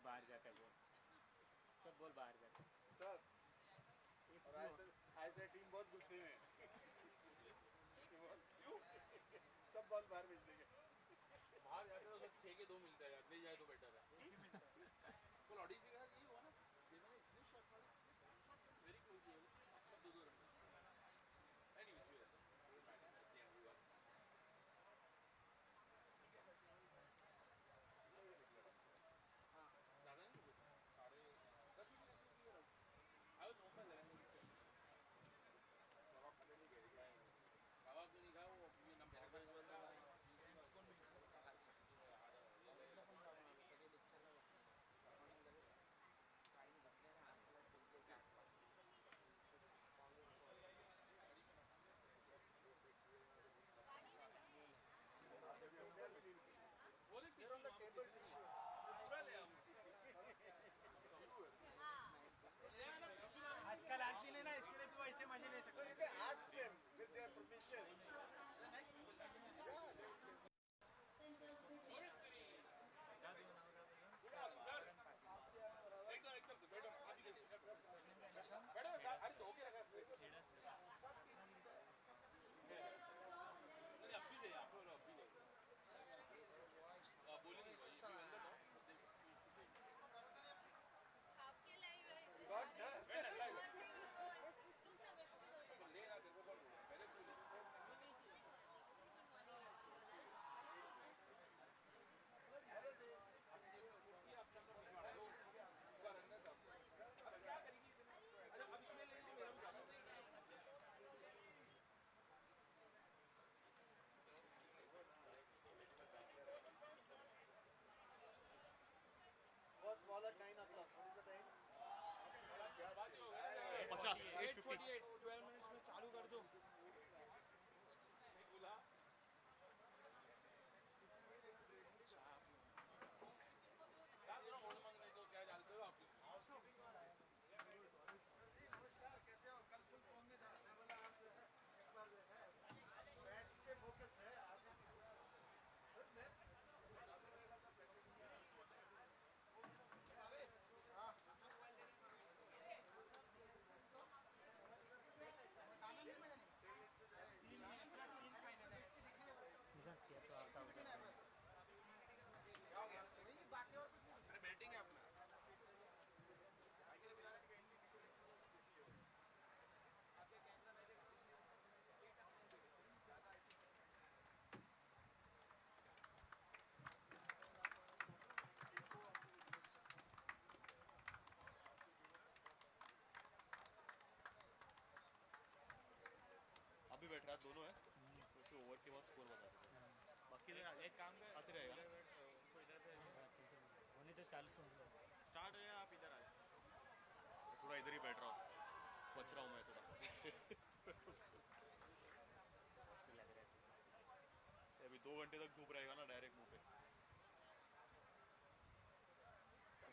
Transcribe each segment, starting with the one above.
बाहर जाता है बोल, सब बॉल बाहर जाता है सब। और आज तो टीम बहुत गुस्से में है। क्यों? सब बॉल बाहर भेज देंगे। बाहर जाते तो 6 के 2 मिलता है यार, नहीं जाए तो बेटर है। कल ऑडिशन के साथ यही हुआ ना, जिन्होंने इतने शॉट मारे, 6-7 शॉट वेरी क्लोज हुए, सब 2-2 रन। एनीवे फिर रहता है, don't matter, at the end we won. हाँ ज़्यादा नहीं हुआ, 10:30 मिनट तो क्लियर हो। आई वाज होम बाय 11 कबाब खाने नहीं गए क्या? कबाब तो नहीं खाया, वो ये ना मेरे को कौन भी बोले टिश्यू पूरा ले आओ। आजकल आती नहीं ना, इसके लिए तू ऐसे मजे ले सकते So you can ask them with their permission. एकदम बैठो अभी बैठो अरे धो के रखा नहीं अब भी ले आप लोग अभी ले बोली नहीं भाई यू अंदर नो Got done. बैठ लाइव ले रहा तेरे को कौन बोला पहले तू ले First ball at 9 o'clock. What is the time? 50 8:50 12 minutes में चालू कर दो। बोला वोट मांगने तो क्या जानते हो आप नमस्कार, कैसे हो? कल फुल फॉर्म में था। मैं बोला आप जो है एक बार जो है मैच पे फोकस है आप। सर मैच अरे बैटिंग है अपना अभी बैठ रहा है दोनों है तो उसे ओवर के बाद स्कोर बता देते बाकी एक काम कर आते रहेगा ना उनको इधर से होने तो चालू तो स्टार्ट है आप इधर आ थोड़ा इधर ही बैठ रहा हूँ सोच रहा हूँ मैं थोड़ा लग रहा है अभी 2 घंटे तक धूप रहेगा ना डायरेक्ट मुंह पे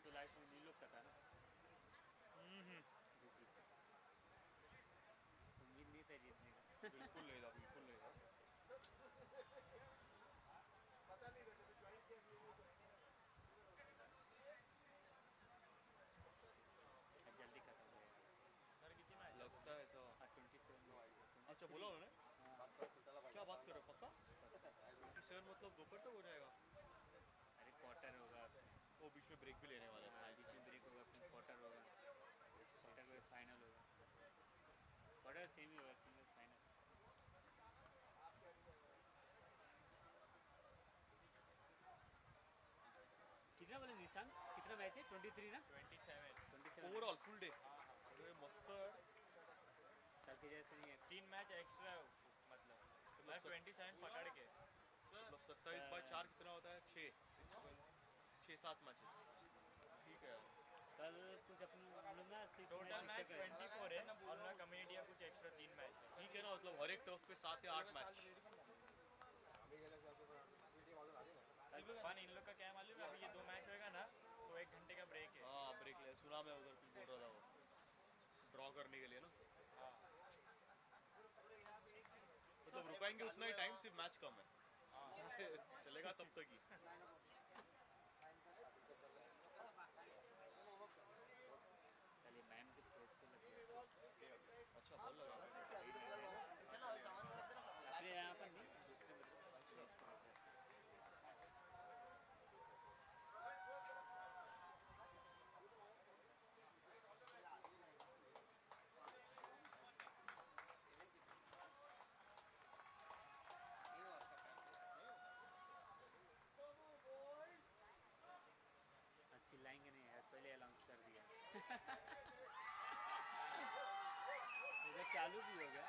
तो लास्ट में नीलों का था ना जो जीत उम्मीद नहीं था जीतने का बिल्कुल नहीं था पता नहीं था जब ज्वाइन किया भी नहीं तो जल्दी खत्म हो गया सर कितनी मैच लगता है ऐसा 27 अच्छा बोला उन्होंने क्या बात कर रहे हो पक्का 27 मतलब दोपहर तक हो जाएगा अरे क्वार्टर होगा वो बीच में ब्रेक भी लेने वाले हैं बीच में ब्रेक होगा फिर क्वार्टर होगा क्वार्टर में फाइनल होगा क्वार्टर सेमी होगा सेमी फाइनल कितना बोले निशान कितना मैच है 23 ना 27 ओवरऑल फुल डे अरे मस्त है कल के जैसे नहीं है 3 मैच एक्स्ट्रा मतलब तो मैं 27 पकड़ के मतलब 27/4 कितना होता है 6-7 मैचेस ठीक है कल कुछ अपने हम लोग ना 6 टोटल मैच 24 है और ना कम्युनिटी का कुछ एक्स्ट्रा 3 मैच ठीक है ना मतलब हर एक टर्फ पे 7 या 8 मैच फन इन लोग का क्या मालूम है अभी ये 2 मैच होएगा ना तो 1 घंटे का ब्रेक है हाँ ब्रेक ले सुना मैं उधर कुछ बोल रहा था वो ड्रॉ करने के लिए ना मतलब रुकाएंगे उतना ही टाइम सिर्फ मैच कम है चलेगा तब तक ही चालू भी हो गया.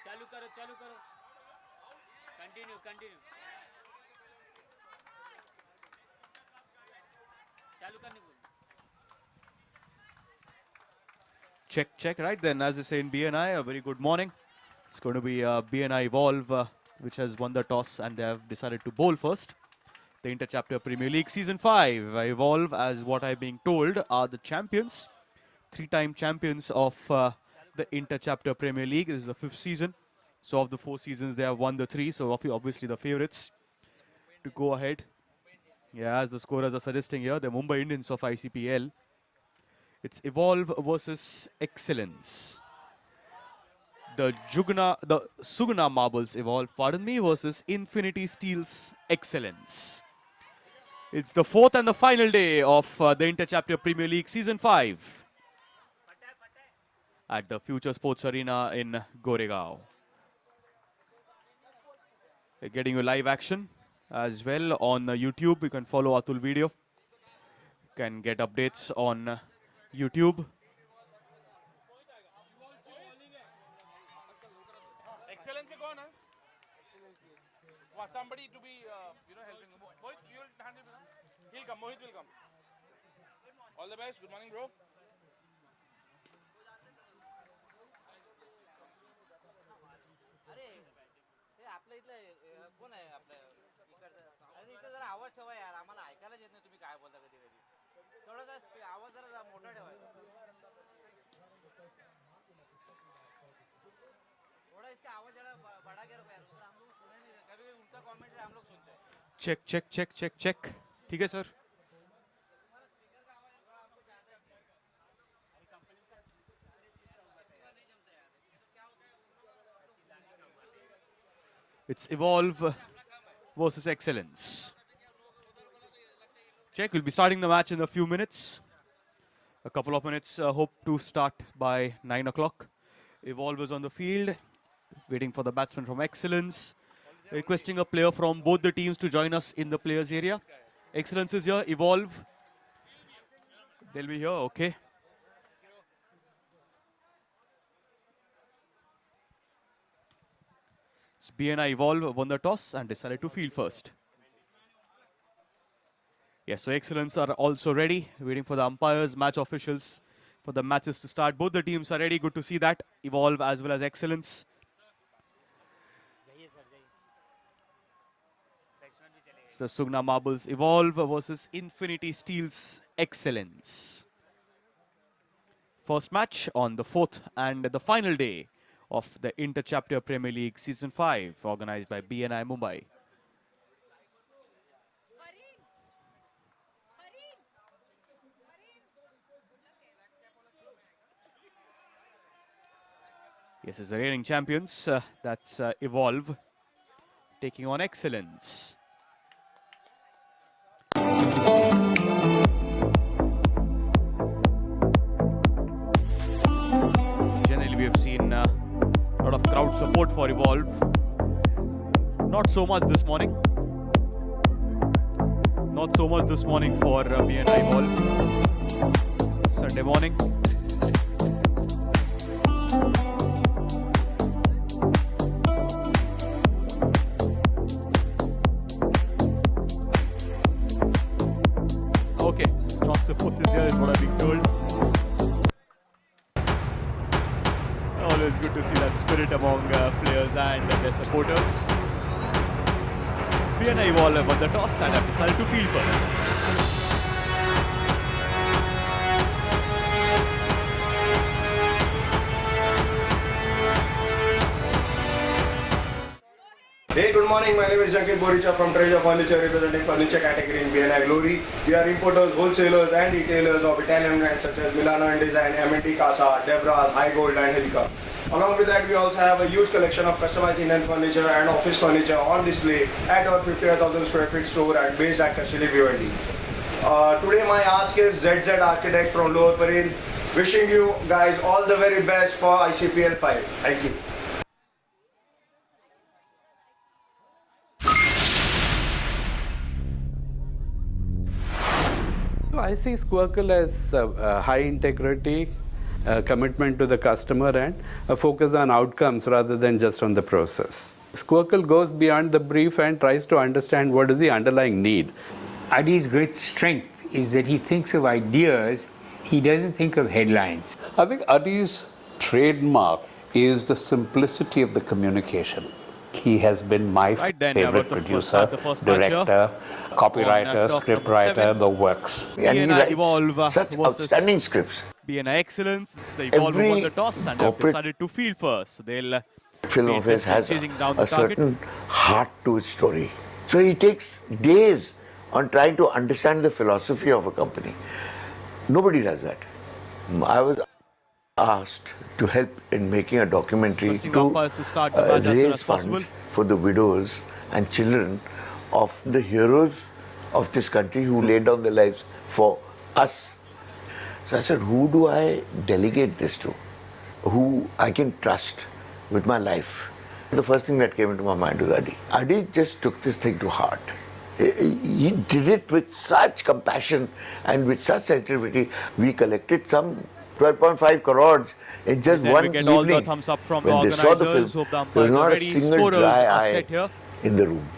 चालू करो कंटिन्यू चालू करने बोलो. Check. Right then, as I say in BNI, a very good morning. It's going to be BNI Evolve, which has won the toss and they have decided to bowl first. The Inter-Chapter Premier League Season 5. Evolve, as what I'm being told, are the champions. 3-time champions of the Inter-Chapter Premier League. This is the 5th season. So of the 4 seasons, they have won the 3. So obviously the favorites to go ahead. Yeah, as the scorers are suggesting here, the Mumbai Indians of ICPL. It's Evolve versus Excellence. The Sugna Marbles Evolve, versus Infinity Steel's Excellence. It's the 4th and the final day of the Inter-Chapter Premier League Season 5 at the Future Sports Arena in Goregaon. We're getting you live action as well on YouTube. You can follow ATUL video. You can get updates on YouTube. Excellence is gone, huh? Somebody to be, helping. Mohit, you will handle it. He'll come. Mohit will come. All the best. Good morning, bro. अरे हे आपल्या इथलं कोण आहे आपल्या इकडचं अरे इथं जरा आवाज ठेवा यार आम्हाला ऐकायलाच येत नाही तुम्ही काय बोलता कधी कधी थोडासा आवाज जरा मोठा ठेवायचा थोड़ा इसका आवाज जरा बढ़ा के रखो यार हम लोग सुने नहीं कभी उनका कमेंट हम लोग सुनते हैं Check. ठीक है sir. It's Evolve versus Excellence. Check, we'll be starting the match in a few minutes. A couple of minutes, hope to start by 9 o'clock. Evolve is on the field, waiting for the batsman from Excellence. Requesting a player from both the teams to join us in the players area. Excellence is here, Evolve. They'll be here, okay. It's BNI Evolve won the toss and decided to field first. Yes, so Excellence are also ready, waiting for the umpires, match officials for the matches to start. Both the teams are ready, good to see that. Evolve as well as Excellence. It's the Sugna Marbles Evolve versus Infinity Steel's Excellence. First match on the 4th and the final day of the Inter-Chapter Premier League Season 5, organized by BNI Mumbai. Yes, it's the reigning champions. That's Evolve taking on Excellence. Generally, we have seen a lot of crowd support for Evolve. Not so much this morning. Not so much this morning for BNI Evolve. Sunday morning. Okay, strong support is here is what I'm being told. Always good to see that spirit among players and their supporters. BNI Evolve won the toss and have decided to field first. Hey, good morning. My name is Jankit Boricha from Treasure Furniture, representing furniture category in BNI Glory. We are importers, wholesalers and retailers of Italian brands such as Milano and Design, M&T Casa, Debras, High Gold and Hilka. Along with that, we also have a huge collection of customized Indian furniture and office furniture on display at our 58,000 square feet store and based at Kashili Bhiwandi. Today my ask is ZZ Architects from Lower Parel. Wishing you guys all the very best for ICPL-5. Thank you. I see Squircle as high integrity, commitment to the customer, and a focus on outcomes rather than just on the process. Squircle goes beyond the brief and tries to understand what is the underlying need. Adi's great strength is that he thinks of ideas, he doesn't think of headlines. I think Adi's trademark is the simplicity of the communication. He has been my favorite producer, director, copywriter, scriptwriter, the works. BNI Evolve such outstanding scripts. BNI Excellence. It's the Evolve who won the toss and have decided to field first. So they'll film of his has chasing down the a target. certain heart to its story. So he takes days on trying to understand the philosophy of a company. Nobody does that. I was asked to help in making a documentary to raise funds for the widows and children of the heroes of this country who laid down their lives for us. So I said, who do I delegate this to? Who I can trust with my life? The first thing that came into my mind was Adi. Adi just took this thing to heart. He did it with such compassion and with such sensitivity. We collected some 12.5 crores in just one evening. All the thumbs up from when the they saw the organizers. film, Hope the there was umpires are not a ready. single Scorers dry are eye set here. in the room.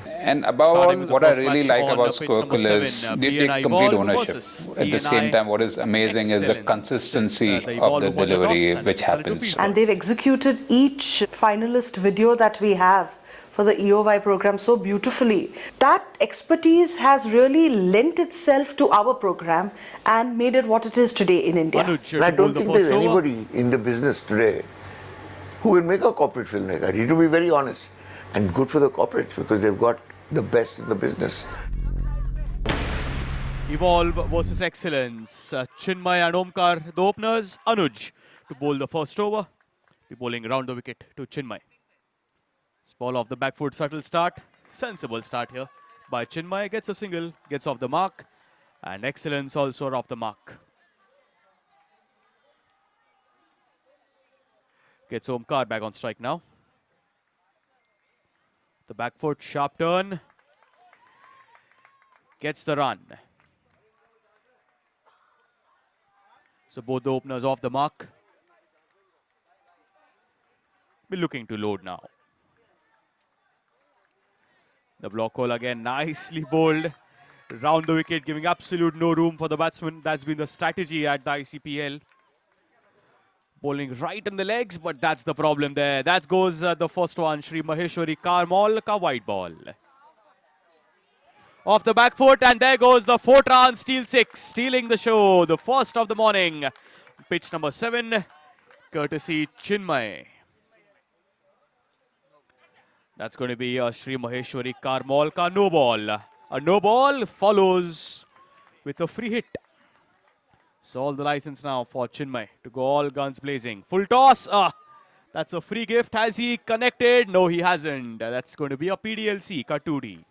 And above all, Starting with the what I first really match like on about pitch number Squircle is 7, they BNI take complete Evolve ownership. versus At the same BNI time, what is amazing is the Excellence. consistency The of Evolve the won the delivery toss and which decided to happens. field And they've executed each finalist video that we have for the EOY program so beautifully. That expertise has really lent itself to our program and made it what it is today in India. And I don't think there's anybody in the business today who will make a corporate filmmaker. You have to be very honest. And good for the corporates because they've got the best in the business. Evolve versus Excellence. Chinmay and Omkar, the openers. Anuj to bowl the first over. Be bowling around the wicket to Chinmay. Ball off the back foot, subtle start. Sensible start here by Chinmay. Gets a single, gets off the mark. And Excellence also off the mark. Gets Omkar back on strike now. The back foot, sharp turn. Gets the run. So both the openers off the mark. Be looking to load now. The block hole again, nicely bowled. Round the wicket, giving absolute no room for the batsman. That's been the strategy at the ICPL. Bowling right on the legs, but that's the problem there. That goes the first one, Shri Maheshwari Karmal ka wide ball. Off the back foot, and there goes the 4th steal 6, stealing the show. The first of the morning. Pitch number 7, courtesy Chinmay. That's going to be a Shri Maheshwari Karmal ka no ball. A no ball follows with a free hit. So all the license now for Chinmay to go all guns blazing. Full toss. That's a free gift. Has he connected? No, he hasn't. That's going to be a PDLC, Katudi.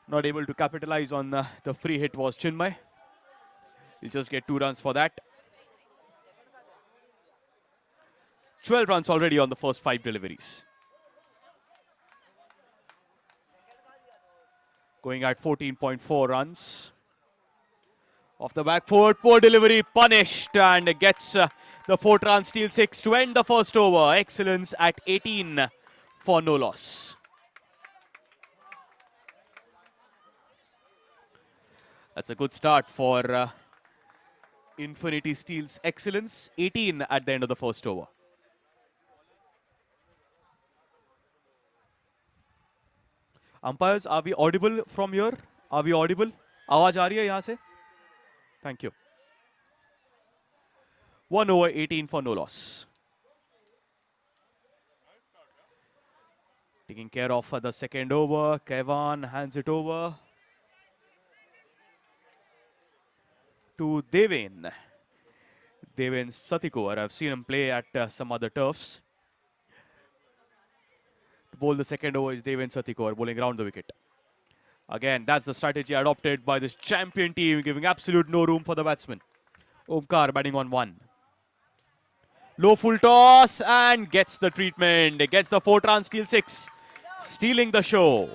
Not able to capitalize on the free hit was Chinmay. He'll just get 2 runs for that. 12 runs already on the first 5 deliveries. Going at 14.4 runs. Off the back foot, poor delivery, punished, and gets the 4th steal 6 to end the first over. Excellence at 18 for no loss. That's a good start for Infinity Steel's Excellence. 18 at the end of the first over. Umpires, are we audible from here? Are we audible? आवाज आ रही है यहाँ से? Thank you. 1 over 18 for no loss. Taking care of the second over. Kevan hands it over to Deven. Deven Satikor. I've seen him play at some other turfs. To bowl the second over is Deven Satikor, bowling around the wicket. Again, that's the strategy adopted by this champion team, giving absolute no room for the batsman. Omkar batting on 1. Low full toss and gets the treatment. Gets the 4th steal 6. Stealing the show.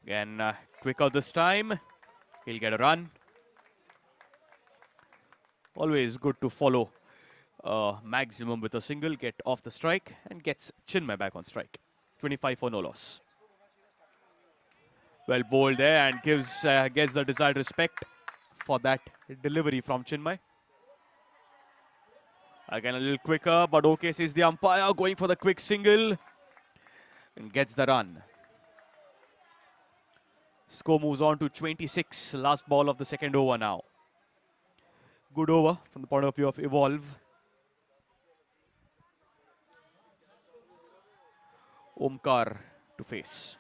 Again, quicker this time. He'll get a run. Always good to follow maximum with a single, get off the strike, and gets Chinmay back on strike. 25 for no loss. Well bowled there and gets the desired respect for that delivery from Chinmay. Again, a little quicker, but OK sees the umpire going for the quick single and gets the run. Score moves on to 26. Last ball of the second over now. Good over from the point of view of Evolve. Omkar to face.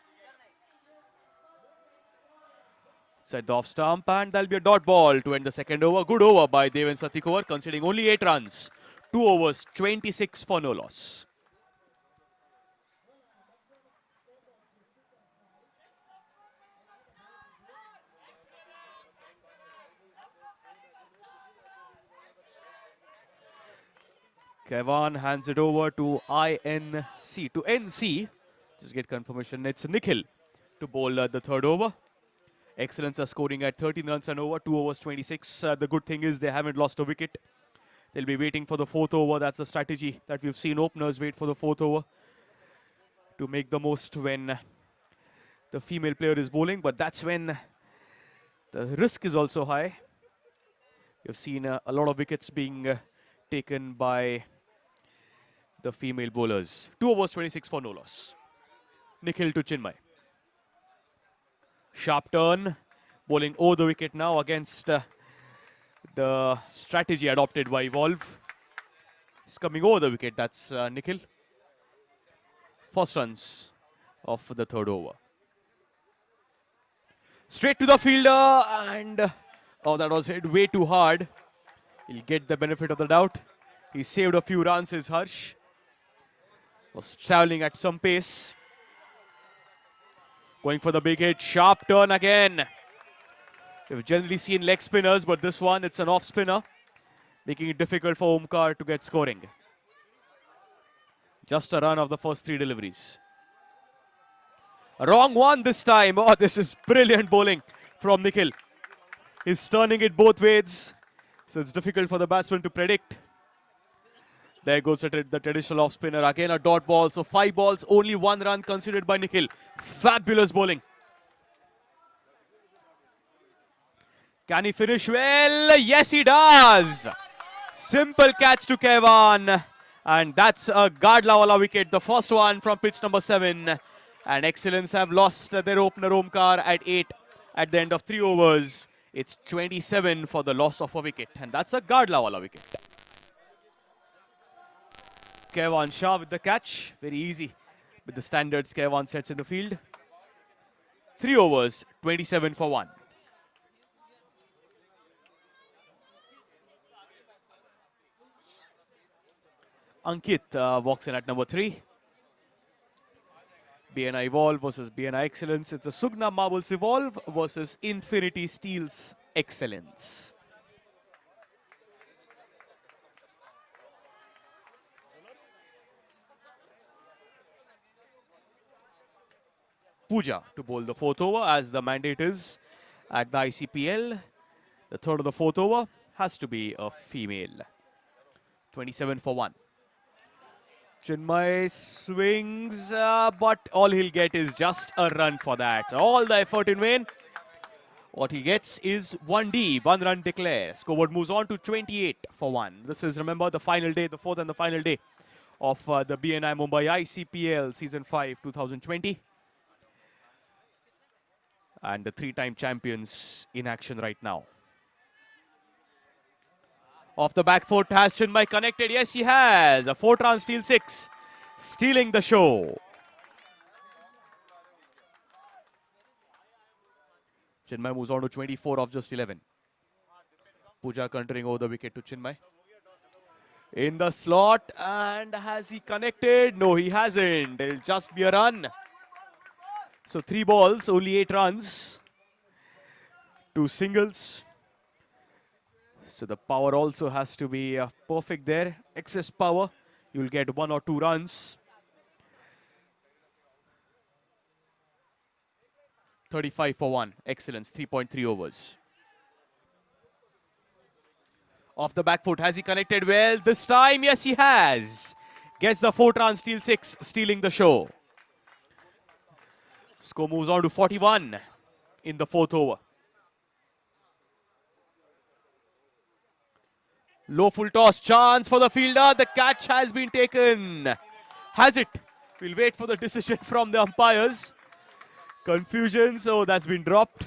Set the off stump and there'll be a dot ball to end the second over. Good over by Deven Satikovar, conceding only 8 runs. 2 overs, 26 for no loss. Kevan hands it over to NC. Just get confirmation. It's Nikhil to bowl the third over. Excellence are scoring at 13 runs and over, 2 overs 26. The good thing is they haven't lost a wicket. They'll be waiting for the fourth over. That's the strategy that we've seen openers wait for the fourth over to make the most when the female player is bowling. But that's when the risk is also high. You've seen a lot of wickets being taken by the female bowlers. 2 overs 26 for no loss. Nikhil to Chinmay. Sharp turn, bowling over the wicket now against the strategy adopted by Evolve. He's coming over the wicket, that's Nikhil. First runs of the third over. Straight to the fielder and, oh, that was hit way too hard. He'll get the benefit of the doubt. He saved a few runs, his Harsh. Was traveling at some pace. Going for the big hit, sharp turn again. We've generally seen leg spinners, but this one, it's an off spinner, making it difficult for Omkar to get scoring. Just a run of the first 3 deliveries. A wrong one this time. Oh, this is brilliant bowling from Nikhil. He's turning it both ways, so it's difficult for the batsman to predict. There goes the traditional off spinner. Again a dot ball. So 5 balls, only 1 run considered by Nikhil. Fabulous bowling. Can he finish well? Yes, he does. Simple catch to Kevan. And that's a Gadlawala wicket. The first one from pitch number 7. And Excellence have lost their opener Omkar at 8 at the end of 3 overs. It's 27 for the loss of a wicket. And that's a Gadlawala wicket. Kevan Shah with the catch. Very easy with the standards Kevan sets in the field. 3 overs, 27 for 1. Ankit walks in at number 3. BNI Evolve versus BNI Excellence. It's the Sugna Marbles Evolve versus Infinity Steels Excellence. Pooja to bowl the 4th over, as the mandate is at the ICPL. The 3rd of the 4th over has to be a female. 27 for 1. Chinmay swings, but all he'll get is just a run for that. All the effort in vain. What he gets is 1D, 1 run declare. Scoreboard moves on to 28 for 1. This is, remember, the final day, the 4th and the final day of the BNI Mumbai ICPL Season 5 2020. And the 3-time champions in action right now. Off the back foot, has Chinmay connected? Yes, he has. A 4th-run steal 6. Stealing the show. Chinmay moves on to 24 of just 11. Pooja countering over the wicket to Chinmay. In the slot, and has he connected? No, he hasn't. It'll just be a run. So 3 balls, only 8 runs. 2 singles. So the power also has to be perfect there. Excess power, you'll get 1 or 2 runs. 35 for 1. Excellence, 3.3 overs. Off the back foot, has he connected well? This time, yes, he has. Gets the 4th run, steal 6, stealing the show. Score moves on to 41 in the 4th over. Low full toss, chance for the fielder. The catch has been taken. Has it? We'll wait for the decision from the umpires. Confusion, so that's been dropped.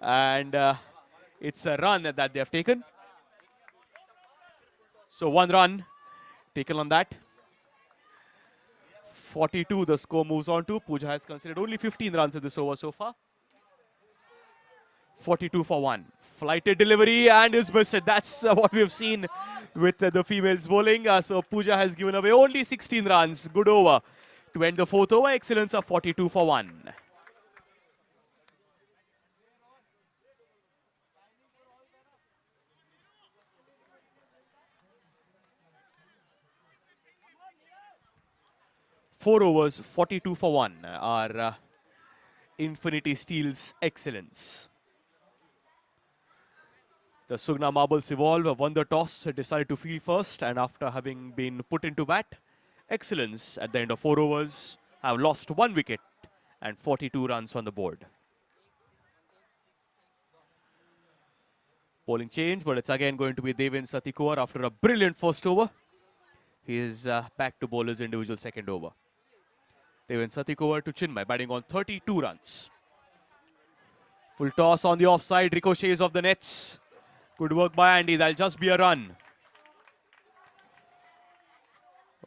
And it's a run that they have taken. So 1 run taken on that. 42 the score moves on to. Pooja has considered only 15 runs in this over so far. 42 for 1. Flighted delivery and is missed. That's what we've seen with the females bowling. So Pooja has given away only 16 runs. Good over to end the 4th over. Excellence of 42 for 1. Four overs, 42 for 1 are Infinity Steel's excellence. The Sugna Marbles Evolve won the toss, decided to field first, and after having been put into bat, excellence at the end of 4 overs have lost 1 wicket and 42 runs on the board. Bowling change, but it's again going to be Devin Satikowar after a brilliant first over. He is back to bowler's individual second over. Devin Satikowar to Chinmay, batting on 32 runs. Full toss on the offside, ricochets of the nets. Good work by Andy, that'll just be a run.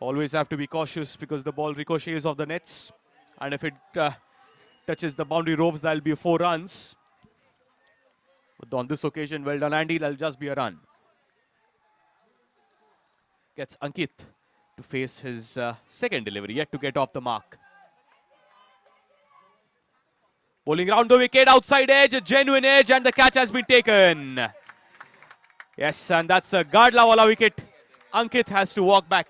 Always have to be cautious because the ball ricochets of the nets. And if it touches the boundary ropes, that'll be 4 runs. But on this occasion, well done Andy, that'll just be a run. Gets Ankit to face his second delivery, yet to get off the mark. Bowling round the wicket, outside edge, a genuine edge, and the catch has been taken. Yes, and that's a Gadla wala wicket. Ankit has to walk back.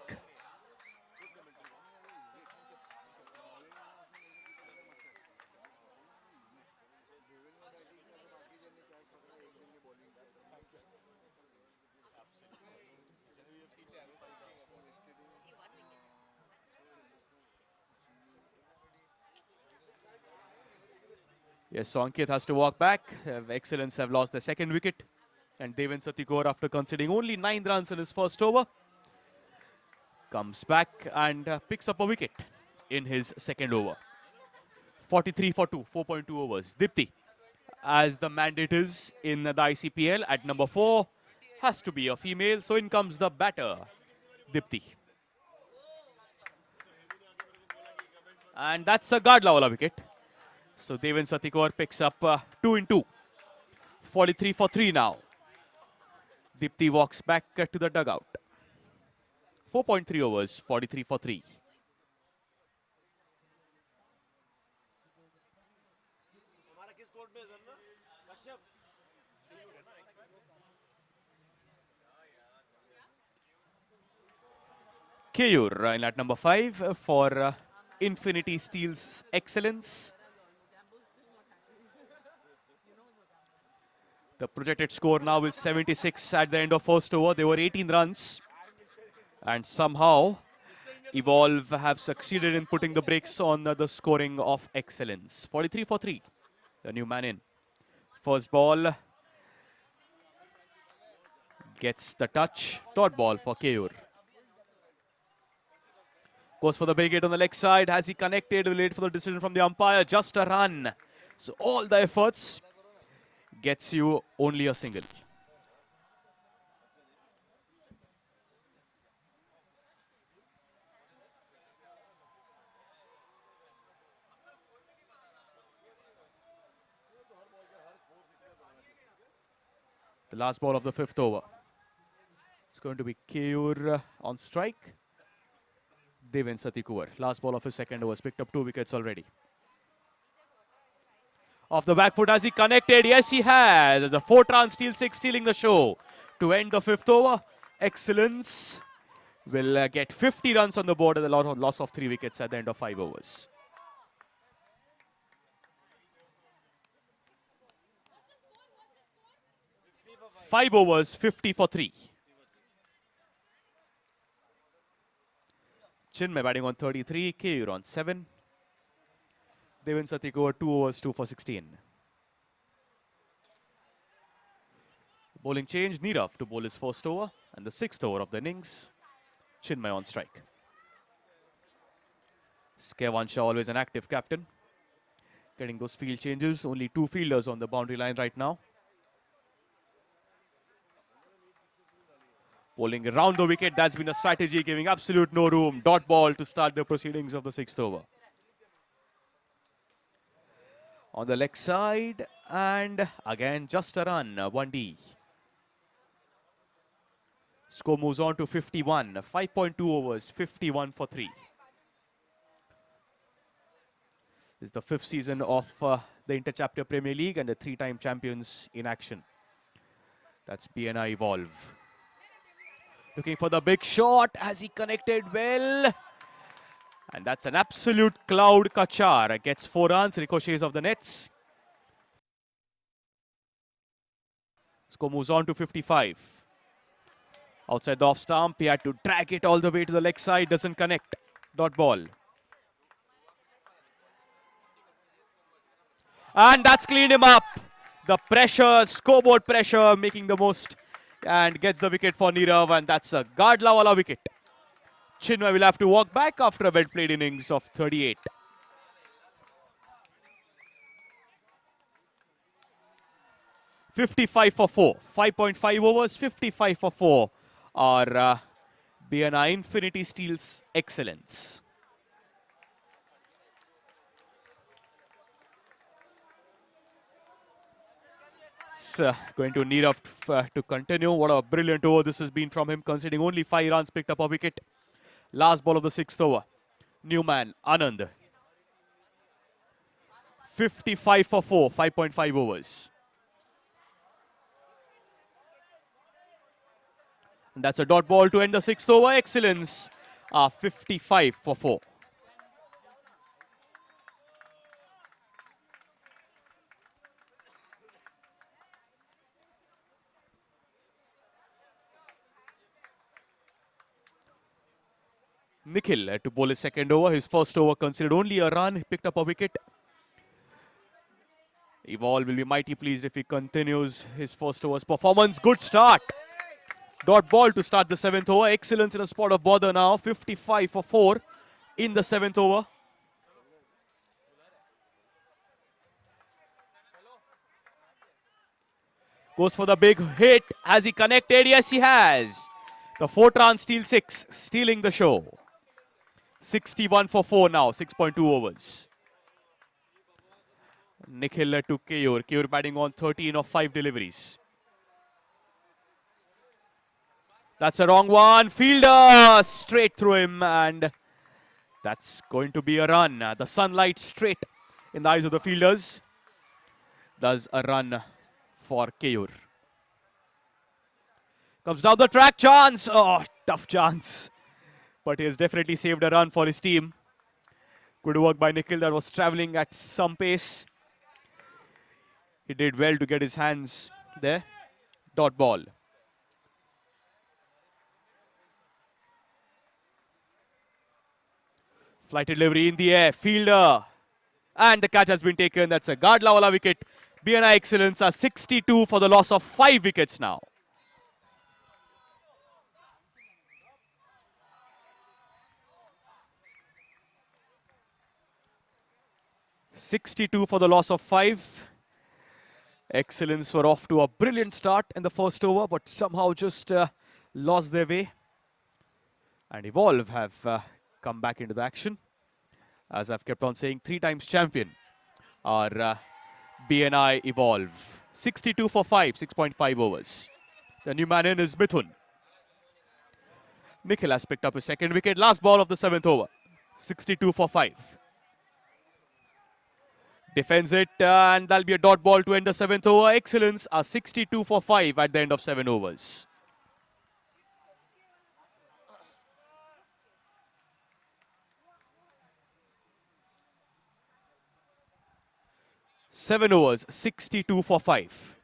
Yes, so Ankit has to walk back. Excellence have lost the second wicket. And Devin Satikowar, after conceding only 9 runs in his first over, comes back and picks up a wicket in his second over. 43 for 2, 4.2 overs. Dipti, as the mandate is in the ICPL at number 4, has to be a female. So in comes the batter, Dipti. And that's a Gadla wala wicket. So Devin Satikowar picks up 2 in 2. 43 for 3 now. Dipti walks back to the dugout. 4.3 overs, 43 for 3. Keyur in at number 5 for Infinity Steel's excellence. The projected score now is 76 at the end of first over. There were 18 runs. And somehow, Evolve have succeeded in putting the brakes on the scoring of excellence. 43 for 3. The new man in. First ball. Gets the touch. Dot ball for Keyur. Goes for the big hit on the leg side. Has he connected? We'll wait for the decision from the umpire. Just a run. So all the efforts gets you only a single. The last ball of the 5th over. It's going to be Keyur on strike. Devin Satikowar. Last ball of his second over. Has picked up 2 wickets already. Off the back foot, has he connected? Yes, he has. There's a 4th run, steal 6, stealing the show. To end the 5th over, excellence will get 50 runs on the board at the loss of 3 wickets at the end of 5 overs. 5 overs, 50 for 3. Chinmay batting on 33, Keyur on 7. Devin Satik over 2 overs, 2 for 16. Bowling change, Nirav to bowl his first over and the 6th over of the innings. Chinmay on strike. Skevansha always an active captain. Getting those field changes, only 2 fielders on the boundary line right now. Bowling around the wicket, that's been a strategy, giving absolute no room. Dot ball to start the proceedings of the 6th over. On the leg side, and again just a run, 1D. Score moves on to 51, 5.2 overs, 51 for 3. This is the 5th season of the Interchapter Premier League and the 3-time champions in action. That's BNI Evolve. Looking for the big shot as he connected well. And that's an absolute cloud. Kachar gets 4 runs, ricochets of the nets. Score moves on to 55. Outside the off stump, he had to drag it all the way to the leg side, doesn't connect. Dot ball. And that's cleaned him up. The pressure, scoreboard pressure, making the most. And gets the wicket for Nirav, and that's a Gadla wala wicket. Chinmay will have to walk back after a well-played innings of 38. .55 for 4. 5.5 overs, 55 for 4 are BNI Infinity Steel's excellence. It's going to Nirav to continue. What a brilliant over this has been from him, conceding only 5 runs, picked up a wicket. Last ball of the 6th over. New man, Anand. 55 for 4, 5.5 overs. And that's a dot ball to end the 6th over. Excellence. 55 for 4. Nikhil to bowl his 2nd over. His 1st over considered only a run. He picked up a wicket. Evolve will be mighty pleased if he continues his 1st over's performance. Good start. Dot ball to start the 7th over. Excellence in a spot of bother now. 55 for 4 in the 7th over. Goes for the big hit. Has he connected? Yes, he has. The 4th steal 6, stealing the show. 61 for 4 now, 6.2 overs. Nikhil to Keyur. Keyur batting on 13 of 5 deliveries. That's a wrong one. Fielder straight through him, and that's going to be a run. The sunlight straight in the eyes of the fielders. Does a run for Keyur. Comes down the track, chance. Oh, tough chance. But he has definitely saved a run for his team. Good work by Nikhil, that was travelling at some pace. He did well to get his hands there. Dot ball. Flight delivery in the air, fielder. And the catch has been taken. That's a Gadla wala wicket. BNI excellence are 62 for the loss of 5 wickets now. .62 for the loss of 5. Excellence were off to a brilliant start in the 1st over, but somehow just lost their way. And Evolve have come back into the action. As I've kept on saying, 3 times champion are BNI Evolve. 62 for 5, 6.5 overs. The new man in is Mithun. Nikhil has picked up his 2nd wicket. Last ball of the 7th over. 62 for 5. Defends it, and that'll be a dot ball to end the 7th over. Excellence are 62 for 5 at the end of 7 overs. Seven overs, 62 for 5.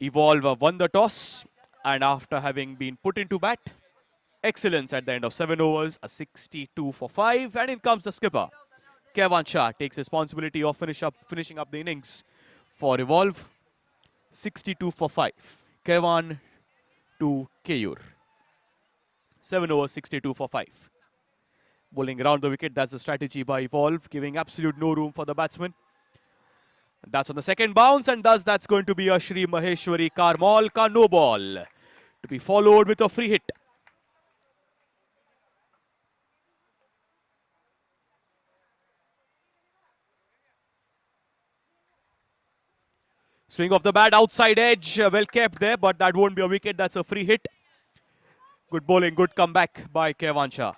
Evolve won the toss, and after having been put into bat, excellence at the end of 7 overs, a 62 for 5, and in comes the skipper. Kevan Shah takes responsibility of finishing up the innings for Evolve. 62 for 5. Kevan to Keyur. 7 overs, 62 for 5. Bowling around the wicket, that's the strategy by Evolve, giving absolute no room for the batsman. That's on the second bounce, and thus that's going to be a Shri Maheshwari Karmal ka no ball, to be followed with a free hit. Swing of the bat, outside edge, well kept there, but that won't be a wicket, that's a free hit. Good bowling, good comeback by Kevan Shah.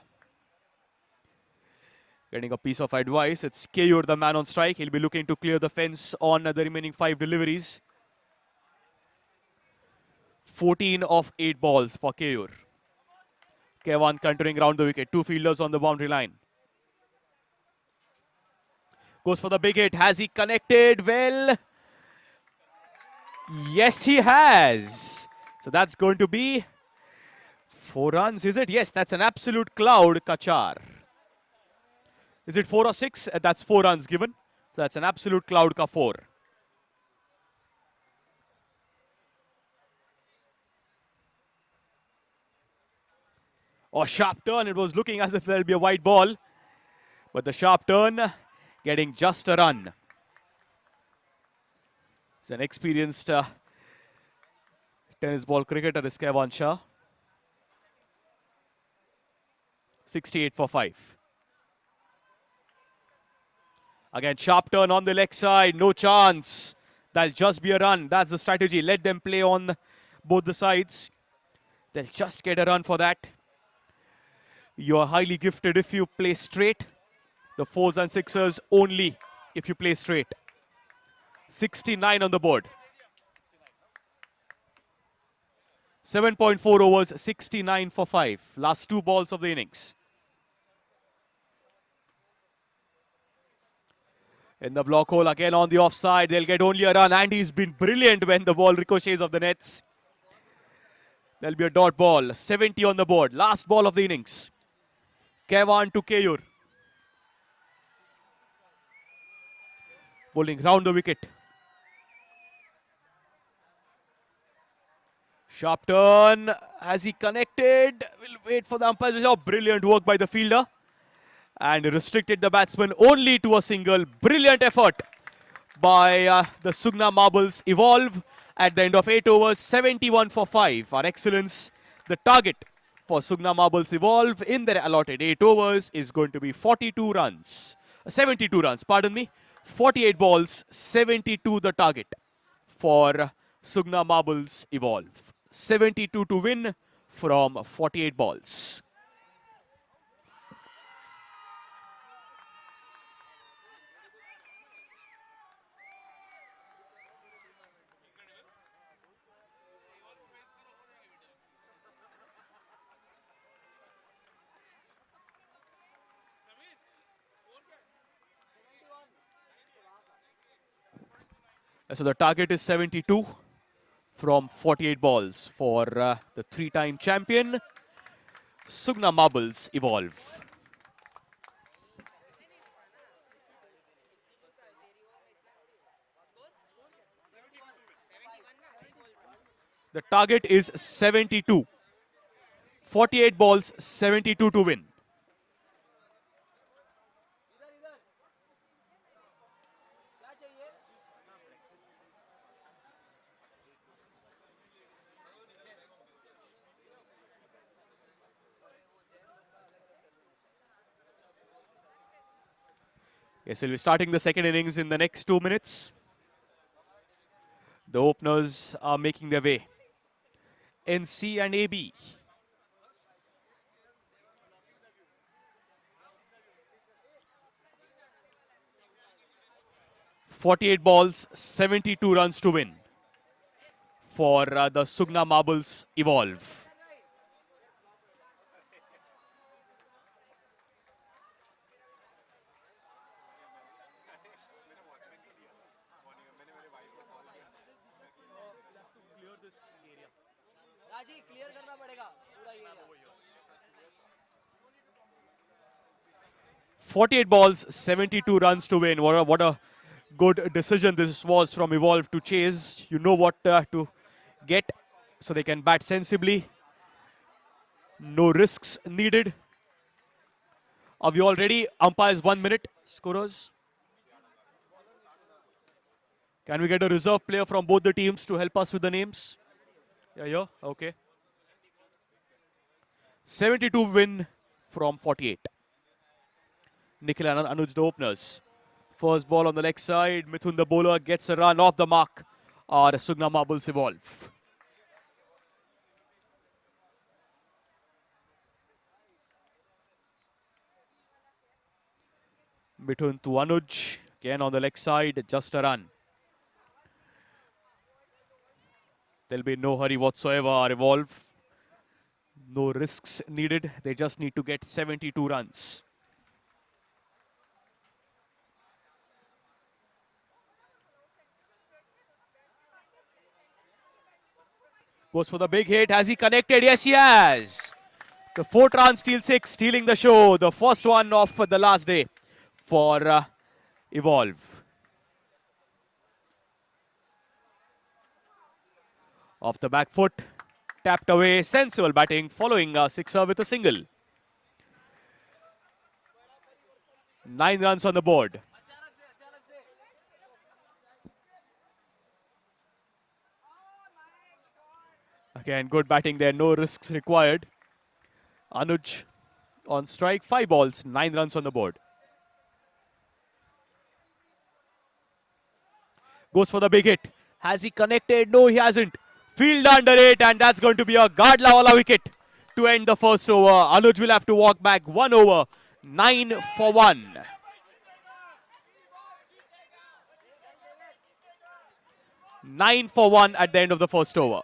Getting a piece of advice, it's Keyur, the man on strike. He'll be looking to clear the fence on the remaining 5 deliveries. 14 of 8 balls for Keyur. Kevan countering round the wicket, 2 fielders on the boundary line. Goes for the big hit, has he connected? Well, yes he has. So that's going to be 4 runs, is it? Yes, that's an absolute cloud, Kachar. Is it 4 or 6? That's 4 runs given. So that's an absolute cloud ka 4. Oh, sharp turn. It was looking as if there'll be a wide ball. But the sharp turn getting just a run. It's an experienced tennis ball cricketer, is Kevan Shah. 68 for 5. Again, sharp turn on the leg side. No chance. That'll just be a run. That's the strategy. Let them play on both the sides. They'll just get a run for that. You're highly gifted if you play straight. The 4s and 6ers only if you play straight. 69 on the board. 7.4 overs, 69 for 5. Last 2 balls of the innings. In the block hole, again on the offside. They'll get only a run, and he's been brilliant when the ball ricochets off the nets. There'll be a dot ball. 70 on the board. Last ball of the innings. Kevan to Keyur. Bowling round the wicket. Sharp turn. Has he connected? We'll wait for the umpire's job. Brilliant work by the fielder. And restricted the batsman only to a single. Brilliant effort by the Sugna Marbles Evolve at the end of 8 overs, 71 for 5. Our excellence, the target for Sugna Marbles Evolve in their allotted 8 overs is going to be 42 runs. 72 runs, pardon me. 48 balls, 72 the target for Sugna Marbles Evolve. 72 to win from 48 balls. So the target is 72 from 48 balls for the 3-time champion, Sugna Marbles Evolve. The target is 72. 48 balls, 72 to win. Yes, we'll be starting the second innings in the next 2 minutes. The openers are making their way. NC and AB. .48 balls, 72 runs to win for the Sugna Marbles Evolve. 48 balls, 72 runs to win. What a good decision this was from Evolve to chase. You know what to get, so they can bat sensibly. No risks needed. Are we all ready? Umpires 1 minute. Scorers. Can we get a reserve player from both the teams to help us with the names? Yeah, okay. 72 win from 48. Nikhil and Anuj, the openers. First ball on the leg side. Mithun, the bowler, gets a run off the mark. Our Sugna Marbles Evolve. Mithun to Anuj. Again on the leg side. Just a run. There'll be no hurry whatsoever. Our Evolve. No risks needed. They just need to get 72 runs. Goes for the big hit. Has he connected? Yes, he has. The 4th steal 6, stealing the show. The first one of the last day for Evolve. Off the back foot. Tapped away. Sensible batting. Following a sixer with a single. 9 runs on the board. Again, good batting there. No risks required. Anuj on strike. 5 balls. 9 runs on the board. Goes for the big hit. Has he connected? No, he hasn't. Field under it, and that's going to be a Gadlawala wicket to end the first over. Anuj will have to walk back 1 over. 9 for 1. Nine for 1 at the end of the first over.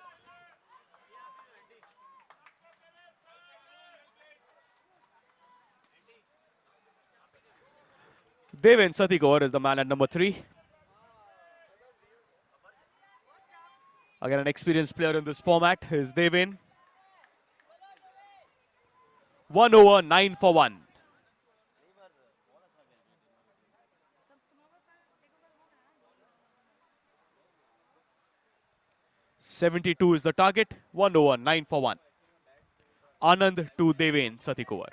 Deven Satikor is the man at number 3. Again, an experienced player in this format is Deven. 1 over, 9 for 1. .72 is the target. 1 over, 9 for 1. Anand to Deven Satikor.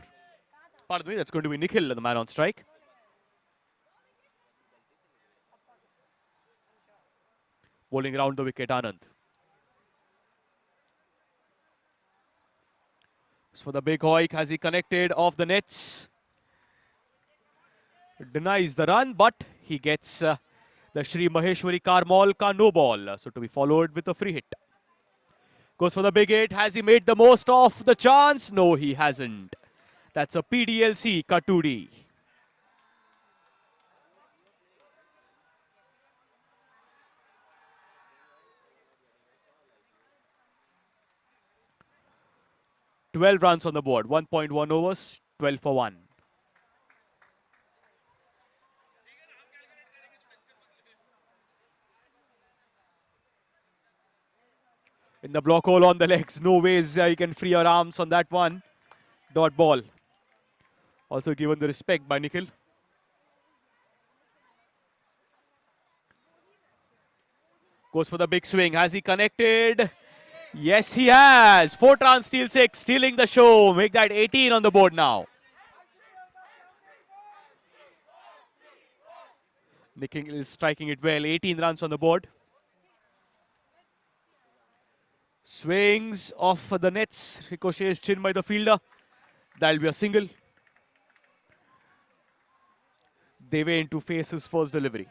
Pardon me, that's going to be Nikhil, the man on strike. Bowling around the wicket, Anand. For the big hoik, has he connected off the nets? Denies the run, but he gets the Shri Maheshwari Karmal ka no ball. So to be followed with a free hit. Goes for the big hit. Has he made the most of the chance? No, he hasn't. That's a PDLC Katudi. .12 runs on the board. 1.1 overs. 12 for 1. In the block hole on the legs. No ways you can free your arms on that one. Dot ball. Also given the respect by Nikhil. Goes for the big swing. Has he connected? Yes, he has. 4th run, steal 6. Stealing the show. Make that 18 on the board now. Nikhil is striking it well. 18 runs on the board. Swings off the nets. Ricochets chin by the fielder. That'll be a single. Deven to face his first delivery.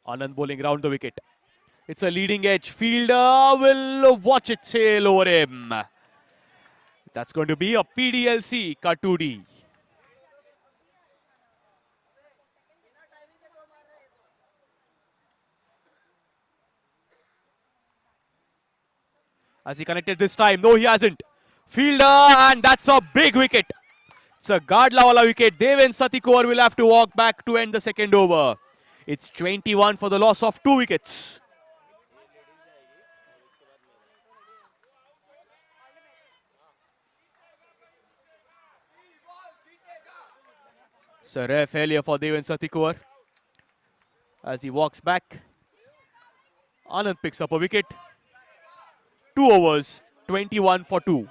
Anand bowling round the wicket. It's a leading edge. Fielder will watch it sail over him. That's going to be a PDLC Katudi. Has he connected this time? No, he hasn't. Fielder, and that's a big wicket. It's a Gadla wala wicket. Deven Satikor will have to walk back to end the second over. It's 21 for the loss of 2 wickets. It's a rare failure for Deven Satikor. As he walks back, Anand picks up a wicket. 2 overs, 21 for 2.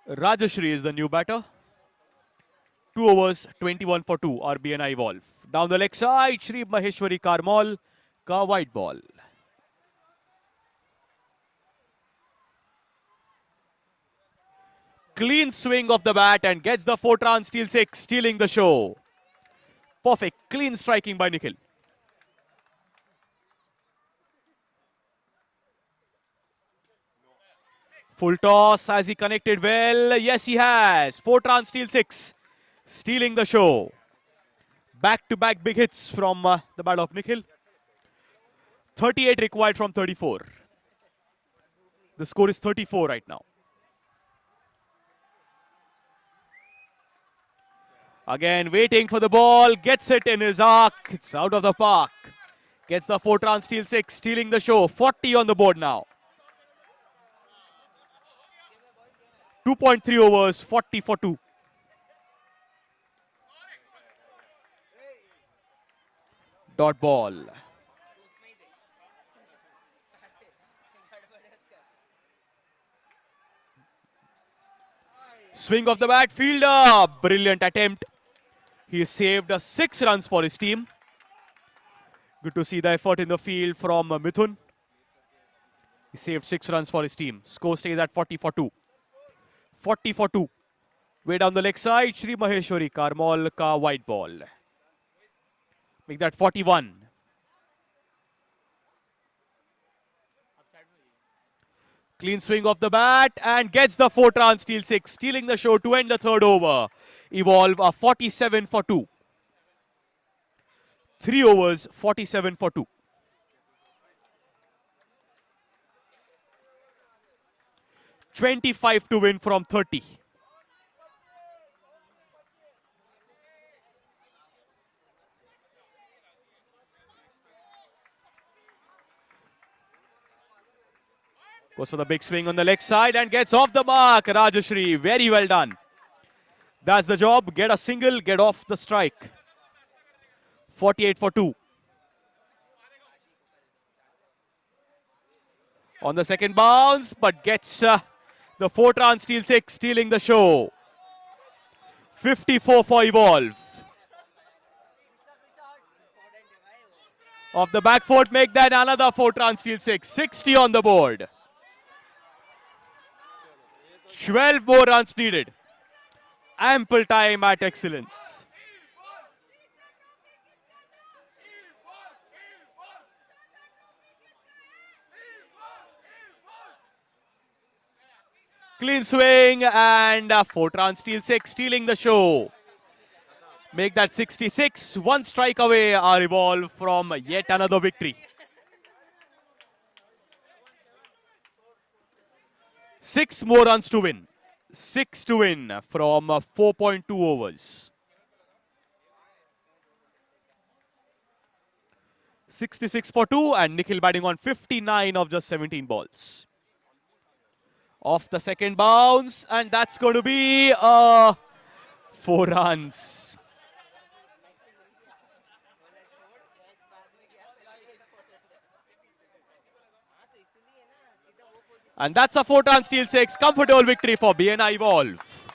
Rajashri is the new batter. 2 overs, 21 for 2, our BNI Evolve. Down the leg side, Shri Maheshwari Karmal, ka white ball. Clean swing of the bat and gets the 4-run steal 6, stealing the show. Perfect, clean striking by Nikhil. Full toss, has he connected well? Yes, he has. 4-run steal 6, stealing the show. Back-to-back big hits from the bat of Nikhil. 38 required from 34. The score is 34 right now. Again, waiting for the ball. Gets it in his arc. It's out of the park. Gets the 4-run steal 6, stealing the show. 40 on the board now. 2.3 overs, 40 for 2. Dot ball. Swing of the bat, fielder. Brilliant attempt. He saved 6 runs for his team. Good to see the effort in the field from Mithun. He saved 6 runs for his team. Score stays at 40 for 2. 40 for 2. Way down the leg side, Shri Maheshwari Karmal ka white ball. Make that 41. Clean swing of the bat and gets the 4-run steal 6, stealing the show to end the third over. Evolve a 47 for 2. 3 overs, 47 for 2. $25 to win from 30. Goes for the big swing on the leg side and gets off the mark. Rajashri, very well done. That's the job. Get a single, get off the strike. 48 for 2. On the second bounce, but gets the 4-run steal 6, stealing the show. 54 for Evolve. Off the back foot, make that another 4-run steal 6. 60 on the board. 12 more runs needed. Ample time at excellence. Clean swing and a 4-run steal 6, stealing the show. Make that 66. 1 strike away, our Evolve from yet another victory. 6 more runs to win. 6 to win from 4.2 overs. 66 for 2 and Nikhil batting on 59 of just 17 balls. Off the second bounce and that's going to be 4 runs. And that's a 4-run steal 6. Comfortable victory for BNI Evolve.